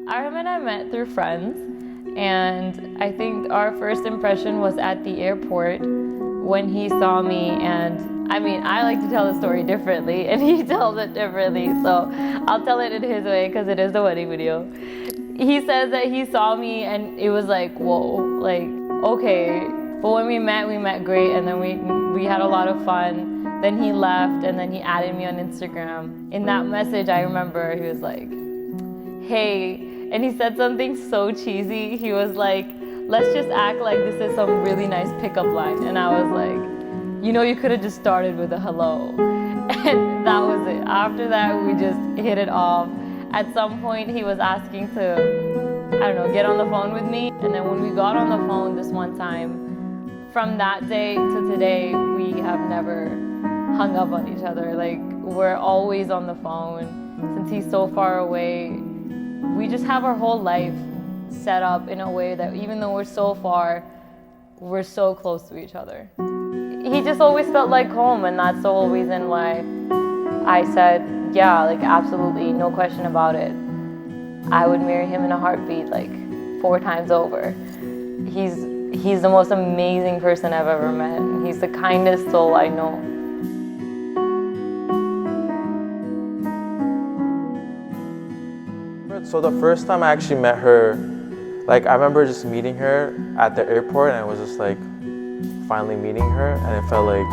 Arham and I met through friends, and I think our first impression was at the airport when he saw me. And I mean, I like to tell the story differently, and he tells it differently, so I'll tell it in his way because it is the wedding video. He says that he saw me and it was like, whoa, like, okay. But when we met great, and then we had a lot of fun. Then he left, and then he added me on Instagram. In that message, I remember he was like, hey, and he said something so cheesy. He was like, let's just act like this is some really nice pickup line. And I was like, you know, you could have just started with a hello. And that was it. After that, we just hit it off. At some point, he was asking to, I don't know, get on the phone with me. And then when we got on the phone this one time, from that day to today, we have never hung up on each other. Like, we're always on the phone. Since he's so far away, we just have our whole life set up in a way that even though we're so far, we're so close to each other. He just always felt like home, and that's the whole reason why I said, yeah, like absolutely, no question about it. I would marry him in a heartbeat, like 4 times over. He's the most amazing person I've ever met. He's the kindest soul I know. So the first time I actually met her, like I remember just meeting her at the airport, and I was just like finally meeting her, and it felt like,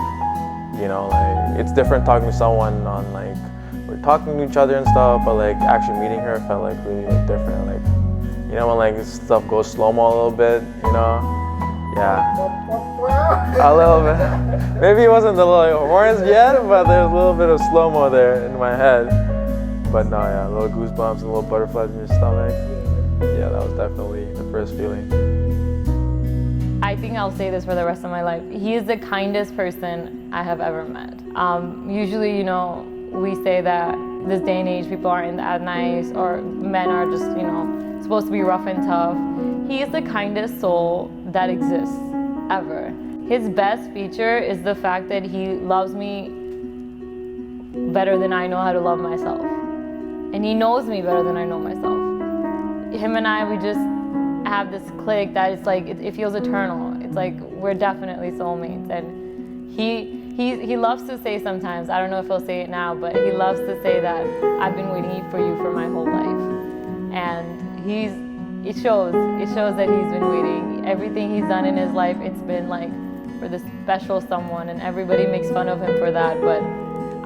you know, like it's different talking to someone on like, we're talking to each other and stuff, but like actually meeting her felt like really like different. Like, you know, when like stuff goes slow-mo a little bit, you know? Yeah. A little bit. Maybe it wasn't the little horns yet, but there's a little bit of slow-mo there in my head. But no, yeah, little goosebumps and little butterflies in your stomach. Yeah, that was definitely the first feeling. I think I'll say this for the rest of my life. He is the kindest person I have ever met. Usually, you know, we say that this day and age people aren't that nice, or men are just, you know, supposed to be rough and tough. He is the kindest soul that exists ever. His best feature is the fact that he loves me better than I know how to love myself. And he knows me better than I know myself. Him and I, we just have this click that it's like, it feels eternal. It's like we're definitely soulmates. And he loves to say sometimes, I don't know if he'll say it now, but he loves to say that I've been waiting for you for my whole life. And it shows that he's been waiting. Everything he's done in his life, it's been like for this special someone, and everybody makes fun of him for that, but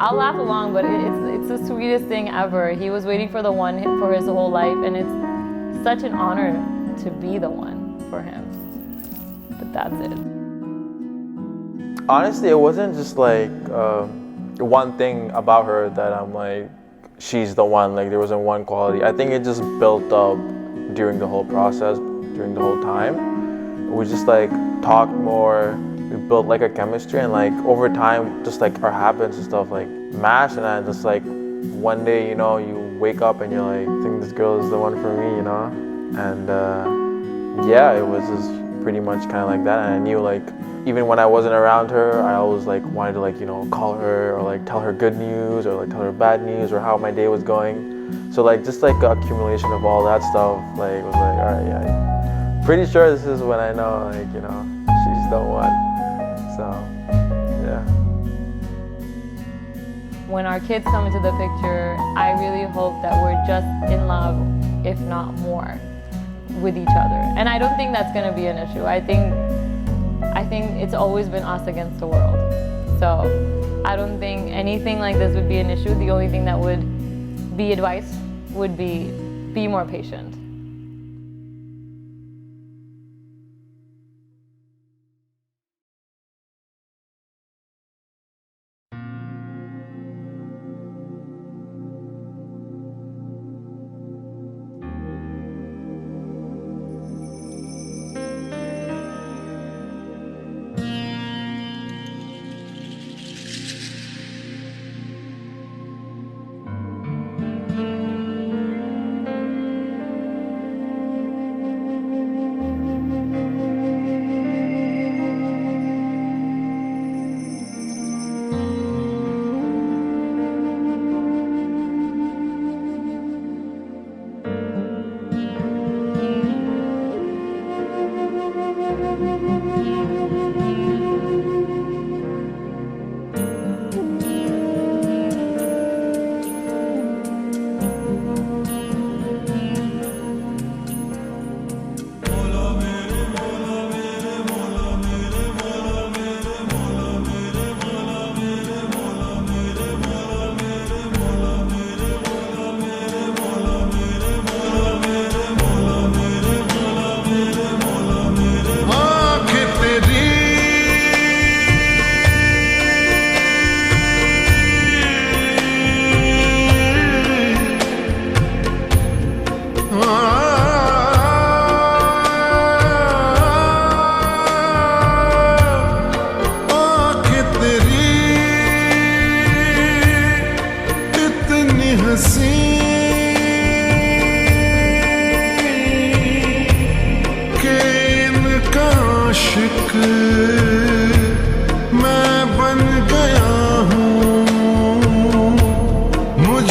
I'll laugh along, but it's the sweetest thing ever. He was waiting for the one for his whole life, and it's such an honor to be the one for him. But that's it. Honestly, it wasn't just like one thing about her that I'm like, she's the one. Like there wasn't one quality. I think it just built up during the whole process, during the whole time. We just like talked more. We built like a chemistry, and like over time, just like our habits and stuff like matched, and I just like one day, you know, you wake up and you're like, I think this girl is the one for me, you know? And yeah, it was just pretty much kind of like that. And I knew like, even when I wasn't around her, I always like wanted to like, you know, call her or like tell her good news or like tell her bad news or how my day was going. So like just like accumulation of all that stuff, like was like, all right, yeah, pretty sure this is when I know, like, you know, she's the one. So, yeah. When our kids come into the picture, I really hope that we're just in love, if not more, with each other. And I don't think that's gonna be an issue. I think it's always been us against the world. So I don't think anything like this would be an issue. The only thing that would be advice would be more patient.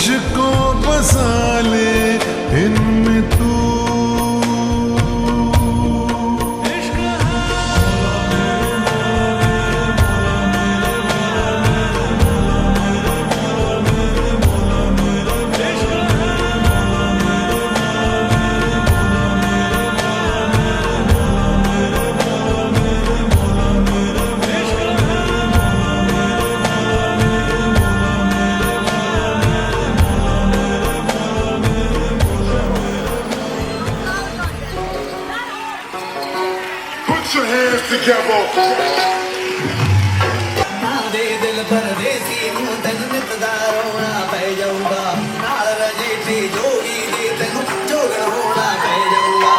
मुझको बसा ले इनमें तू। Put your hands together. दे दिल परदेसी नू तैनू नित दा रोना पै जाऊगा नाल रजेठी जोगी दे तैनू जोगण होना पै जाऊगा।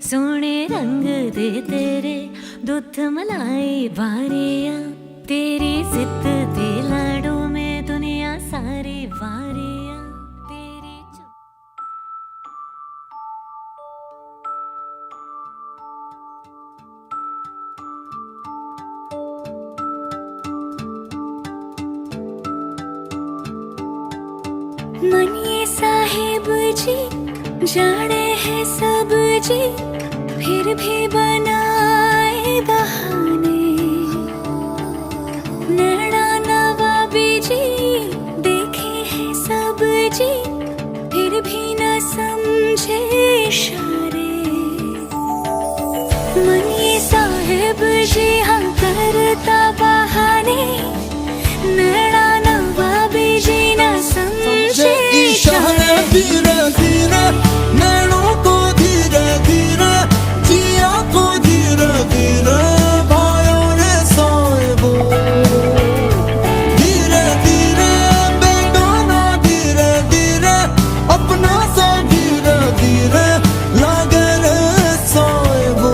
सोने रंग दे तेरे दुध मलाई बारियां तेरी जिद दे लाडों में दुनिया सारी वारियां तेरी मनिए साहिब जी जाने है सब जी फिर भी बनाए बहाने नैना नवाबी जी देखे हैं सब जी फिर भी न समझे इशारे मनिए साहिब जी हम करता बहाने नैना नवाबी जी न समझे इशारे। धीरे धीरे नैनों को धीरे धीरे जिया को धीरे धीरे भाइयों ने साहिबो धीरे धीरे बेगाना धीरे धीरे अपना सा धीरे धीरे लागे रे साहिबो।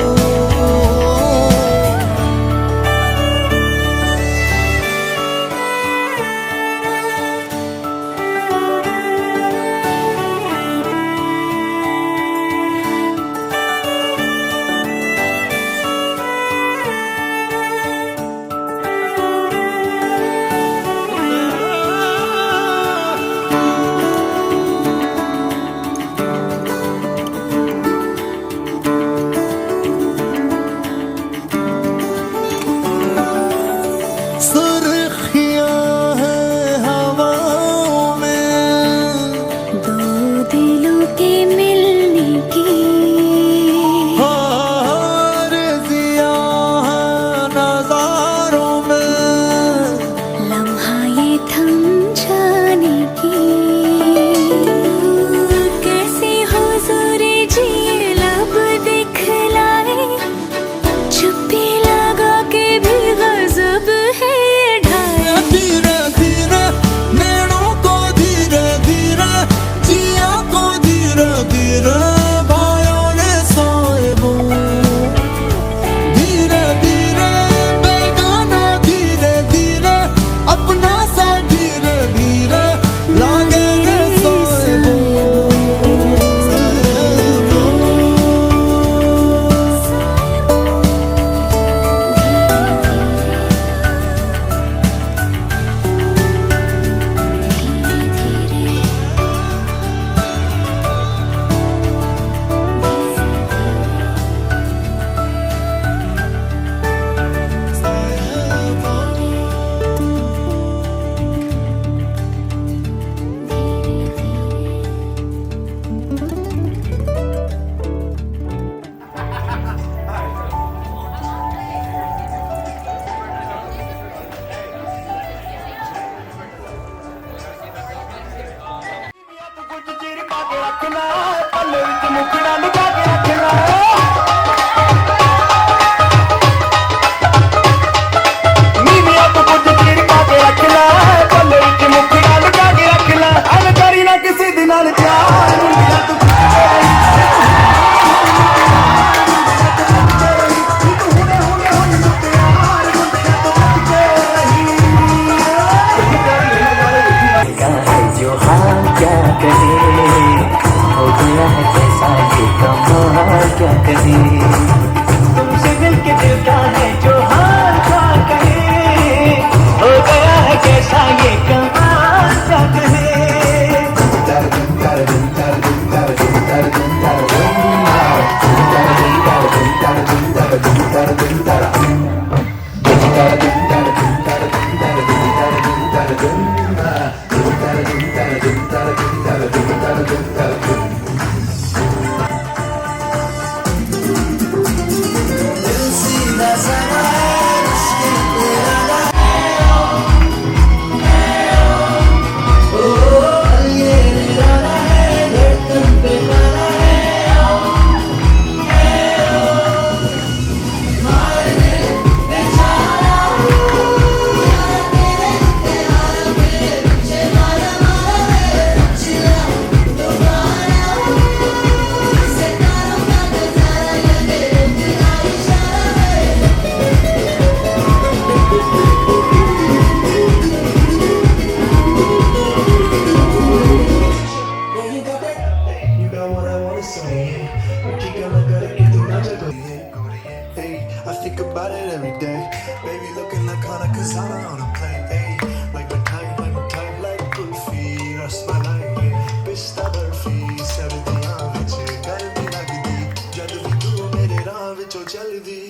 every day. Baby looking like Kana Kazana on a plane. Ayy, like my type, like Kulfi, Rasmalai, Pista Barfi, Sardiyan vich garmi lagdi, jad vi tu mere raah vichon chaldi.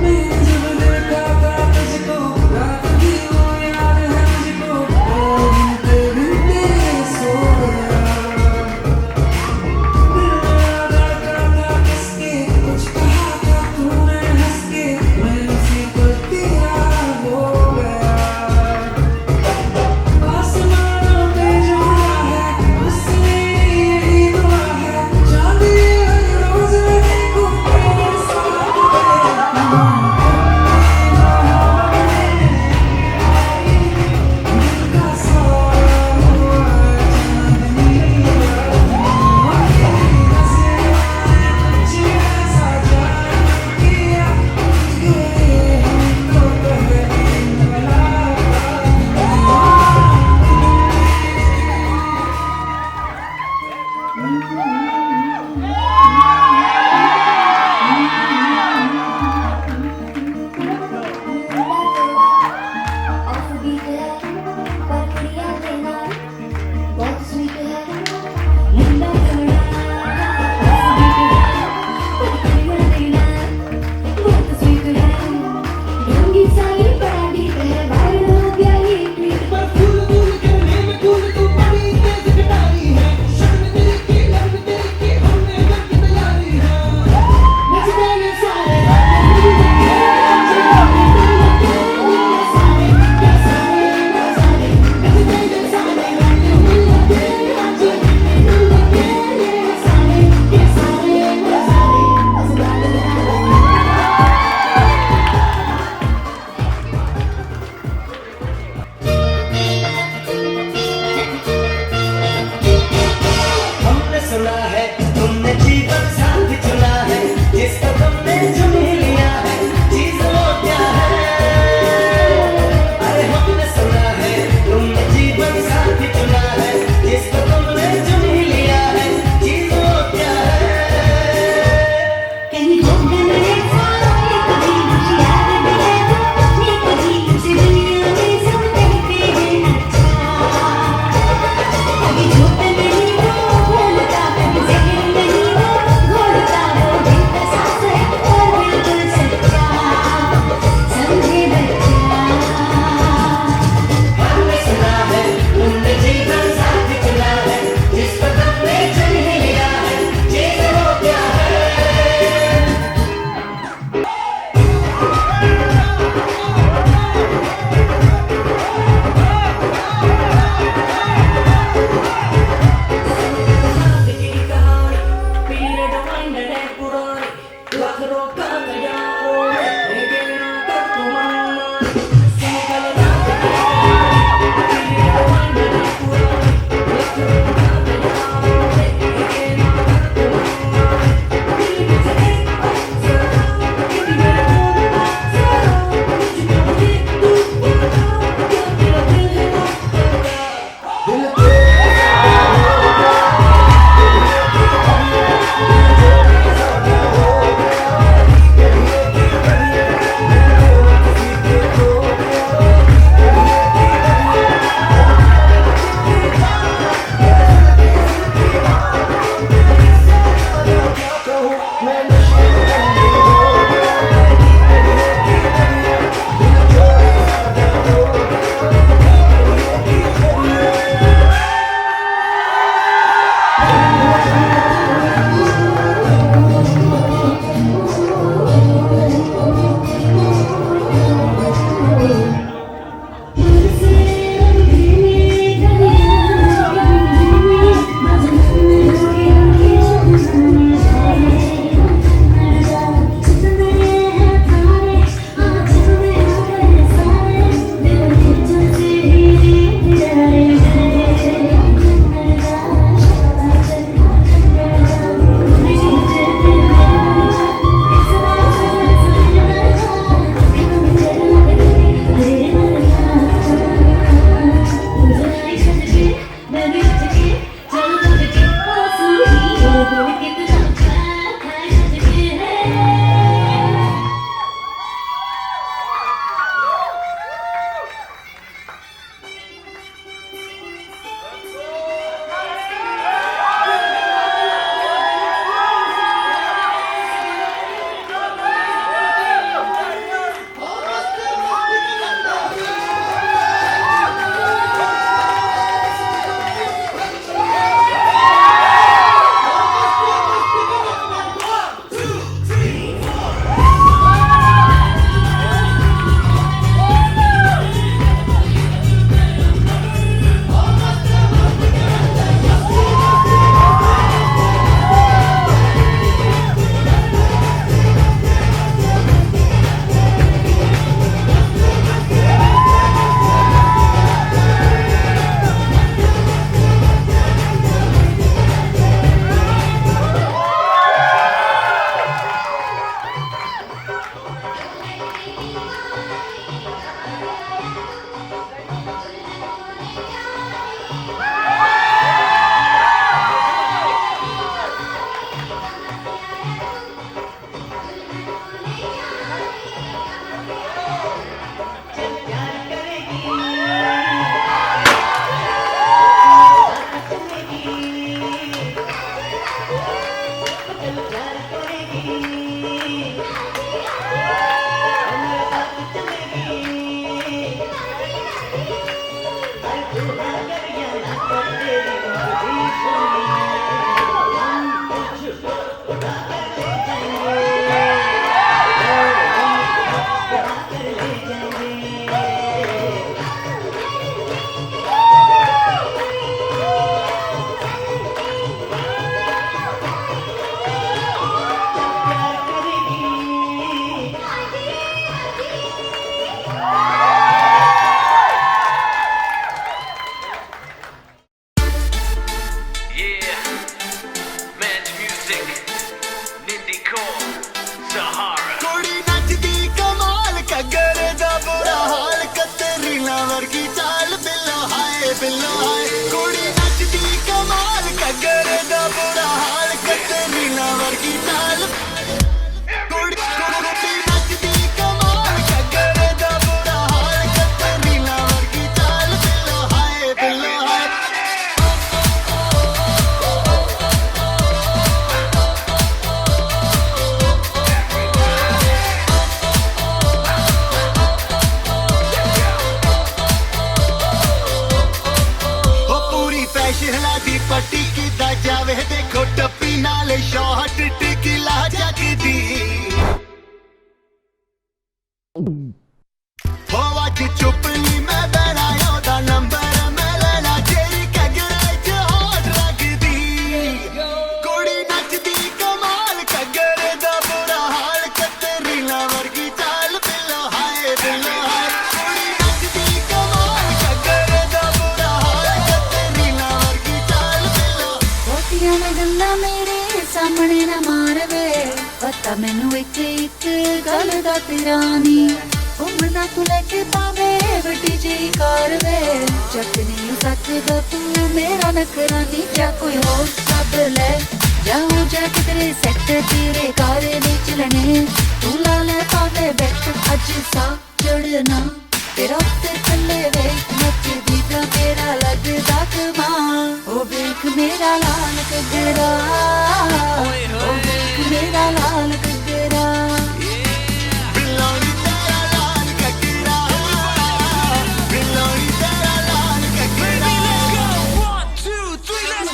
मैं जब देखा था तुझको बिल्लो हाय कुड़ी नचदी कमाल कगर दा बुरा हाल कतरीना वर्गी चाल कुड़ी नचदी कमाल कगर दा बुरा हाल कतरीना वर्गी चाल बिल्लो हाय बिल्लो हाय दी पट्टी किदा जावे देखो टप्पी नाले शॉट टिकला जगदी हो अज चुप नी मैं बहना ओदा नंबर मैं लेना जेरी कगरे च हॉट लगदी कुड़ी नचदी कमाल कगरे दा बुरा हाल कतरीना वर्गी चाल बिल्लो हाय बिल्लो हाय कुड़ी नचदी कमाल कगरे दा बुरा हाल कतरीना वर्गी मोतियां ने गल्ला मेरे सामने ना मार वे पता मैनू एक एक गल दा तेरा नी घूमना तू लेके पावे वड्डी जी कार वे जग नहीं सकदा तू मेरा नकरानी क्या कोई हो सब ले जाओ जा किधरे सेट तेरे कार नहीं चलने तू ला ले पावे बैठ अज सा चढ़ना तेरा उत्ते थल्ले वे नचदी दा मेरा लगदा कमाल ओ देख मेरा लाल कगरा ओ देख मेरा लाल कगरा बिल्लोड़ी तेरा लाल कगरा बिल्लोड़ी तेरा लाल कगरा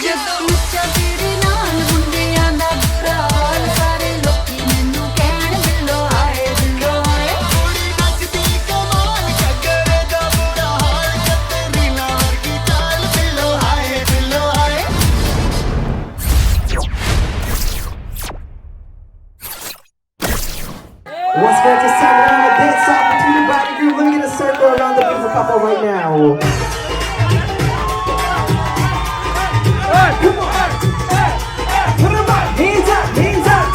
जब ऊंचा तेरे नाल मुंडियां दा बुरा हाल सारे लोकी मैनू कहण बिल्लो हाय बिल्लो हाय कुड़ी नचदी कमाल कगरे दा बुरा हाल कतरीना वर्गी चाल बिल्लो हाय बिल्लो हाय Once again, just time around the dance off the beauty body group. Let me get a circle around the beautiful couple right now. Come on. Put 'em up. Hands up. Hands up.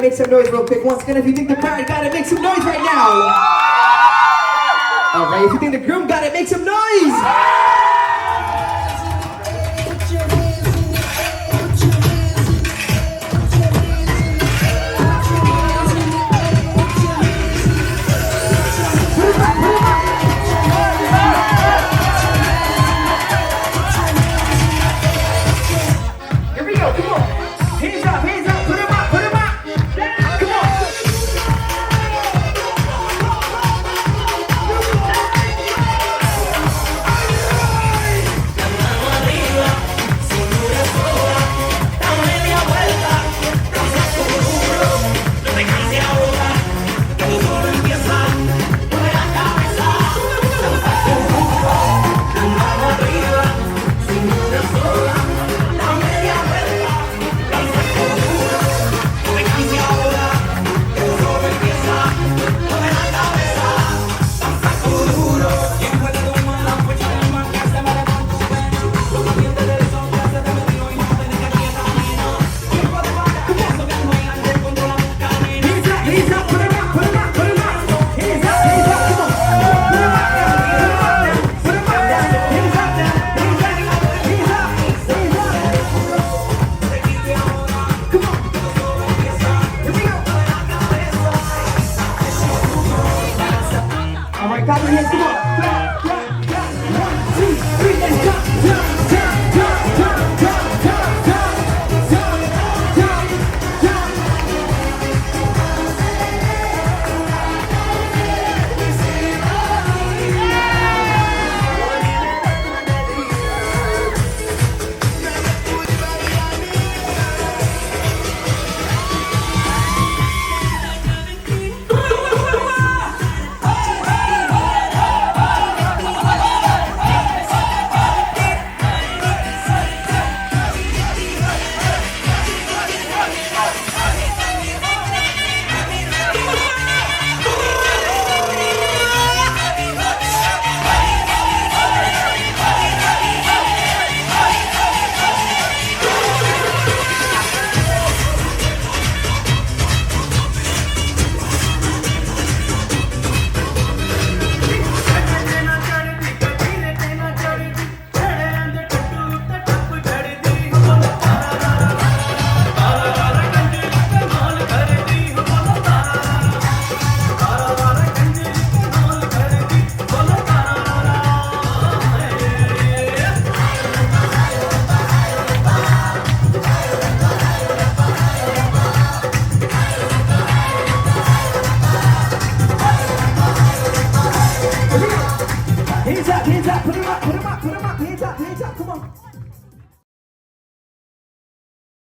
Make some noise real quick. Once again, if you think the bride got it, make some noise right now. All right, if you think the groom got it, make some noise. Here we go. Come on. Hands up. Hands up. Put 'em up. Put 'em up. Come on. hands up, put 'em up, put 'em